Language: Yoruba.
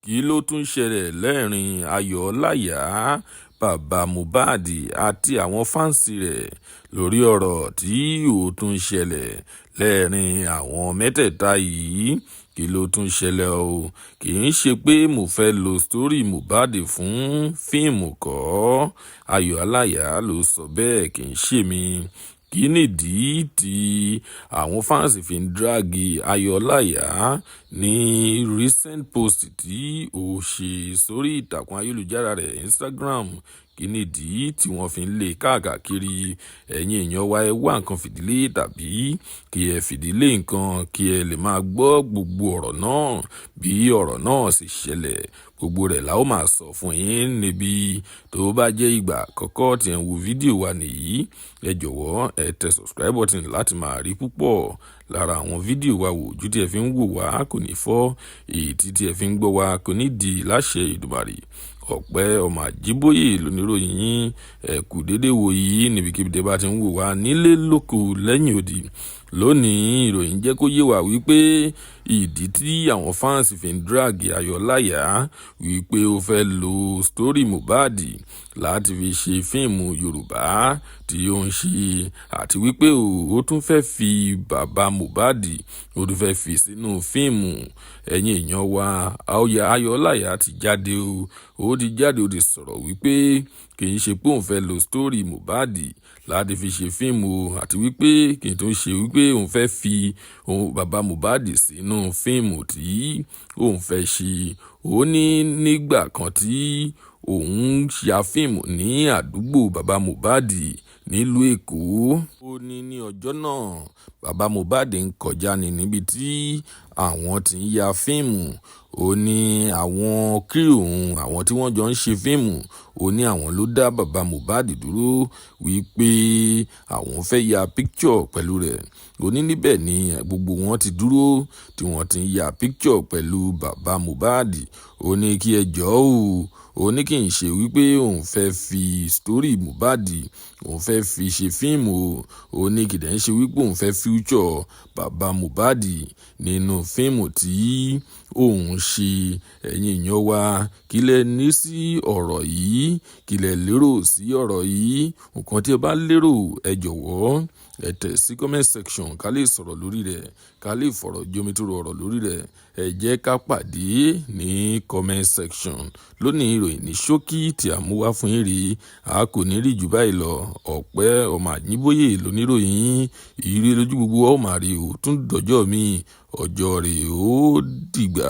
kí ló tún ṣẹlẹ̀ lẹ́rìn Ayọ̀ Ọláìyá bàbá Mohbad àti àwọn fáǹsì rẹ̀ lórí ọ̀rọ̀ tí ó tún ṣẹlẹ̀ lẹ́rìn àwọn mẹ́tẹ̀ẹ̀ta yìí? Kí ló tún ṣẹlẹ̀ o? Kì í ṣe pé mo fẹ́ lo sítórì Mohbad fún fíìmù kọ́. Ayọ̀ Ọláìyá ló sọ bẹ́ẹ̀, kì í ṣe mi. Kí nìdí tí àwọn fáǹsì fi ń dráàgì Ayọ̀ Ọláìyá ní recent post tí ó ṣe sórí ìtàkùn ayélujára rẹ̀ Instagram? Kí nìdí tí wọ́n fi ń lé káàkiri? Ẹ̀yin èèyàn wa, ẹ wá nǹkan fìdílé tàbí kí ẹ fìdílé nǹkan kí ẹ lè máa gbọ́ gbogbo ọ̀rọ̀ náà bí ọ̀rọ̀ náà sì ṣẹlẹ̀. Gbogbo rẹ̀ la ó máa sọ fún yín níbi tó bá jẹ́ ìgbà àkọ́kọ́ tí ẹ ń wo fídíò wa nìyí. Ẹ jọ̀wọ́ ẹ tẹ subscribe button láti máa rí púpọ̀ lára àwọn fídíò wa wò. Ojú tí ẹ fi ń wò wá kò ní fọ́, ètí tí ẹ fi ń gbọ́ wá kò ní di láṣẹ Ìdùmarè. Ọpẹ́ ọmọ Àjíbóyè lóníròyìn yín. Ẹ kú dédé wò yìí níbikíbi tẹ́ bá ti ń wò wá nílé lóko lẹ́yìn odi. Lónìí ìròyìn jẹ́ kó yé wa wípé ìdí tí àwọn fáǹsì fi ń dráàgì Ayọ̀ Ọláìyá wípé ó fẹ́ lo sítórì Mohbad láti fi ṣe fíìmù Yorùbá tí ó ń ṣe, àti wípé ó tún fẹ́ fi bàbá Mohbad ó tún fẹ́ fi sínú fíìmù. Ẹ̀yin èèyàn wa, Ayọ̀ Ọláìyá ti jáde ó ti sọ̀rọ̀ wípé kì í ṣe pé òun fẹ́ lo sítórì Mohbad láti fi ṣe fíìmù, àti wípé kì í tún ṣe wípé òun fẹ́ fi bàbá Mohbad sínú fíìmù tí òun fẹ́ ṣe. Ó ní nígbà kan tí òun ya fíìmù ní àdúgbò bàbá Mohbad nílùú Èkó. Ó ní ọjọ́ náà bàbá Mohbad ń kọjá níbi tí àwọn tí ń ya fíìmù. Ó ní àwọn crew òun, àwọn tí wọ́n jọ ń ṣe fíìmù, ó ní àwọn ló dá bàbá Mohbad dúró wípé àwọn fẹ́ ya picture pẹ̀lú rẹ̀. Ó ní níbẹ̀ ni gbogbo wọn ti dúró tí wọ́n ti ń ya picture pẹ̀lú bàbá Mohbad. Ó ní kí ẹ jọ̀ọ́ ó ní kì í ṣe wípé òun fẹ́ fi sítórì Mohbad òun fẹ́ fi ṣe fíìmù. Ó ní kì í ṣe wípé òun fẹ́ future bàbá Mohbad nínú fíìmù tí òun ṣe. Ẹ̀yin èèyàn wa, kí lẹ ní sí ọ̀rọ̀ yìí? Kí lẹ lérò sí ọ̀rọ̀ yìí? Nǹkan tí ẹ bá lérò, ẹ jọ̀wọ́ ẹ tẹ̀ sí comment section ká lè sọ̀rọ̀ lórí rẹ̀, ká lè fọ̀rọ̀ jomitoro ọ̀rọ̀ lórí rẹ̀. Ẹ jẹ́ ká pàdé ní comment section. Lónìí ìròyìn ní ṣókí tí a mú wá fún yín rí, a kò ní rí jù báyìí lọ. Ọpẹ́ ọmọ Àjíbóyè lóníròyìn. Ire lójú gbogbo wa ó máa rí o. Tún dọjọ́ mi, ọjọ́ rẹ̀ ó dìgbà.